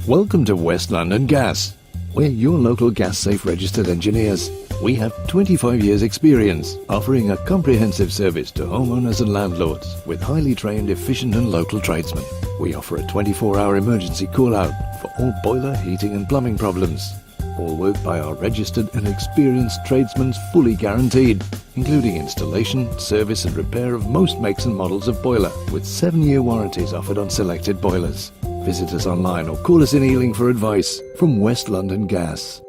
Welcome to West London Gas. We're your local gas safe registered engineers. We have 25 years experience offering a comprehensive service to homeowners and landlords with highly trained, efficient and local tradesmen. We offer a 24-hour emergency call-out for all boiler, heating and plumbing problems. All work by our registered and experienced tradesmen fully guaranteed, including installation, service and repair of most makes and models of boiler, with 7-year warranties offered on selected boilers. Visit us online or call us in Ealing for advice. From West London Gas.